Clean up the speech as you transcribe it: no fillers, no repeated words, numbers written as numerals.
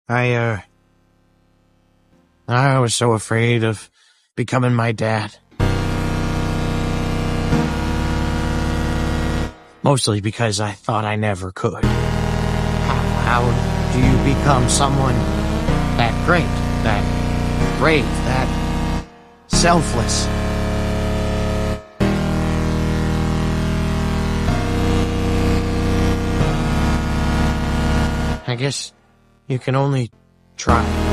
I was so afraid of becoming my dad. Mostly because I thought I never could. How do you become someone that great, that brave, that selfless? I guess you can only try.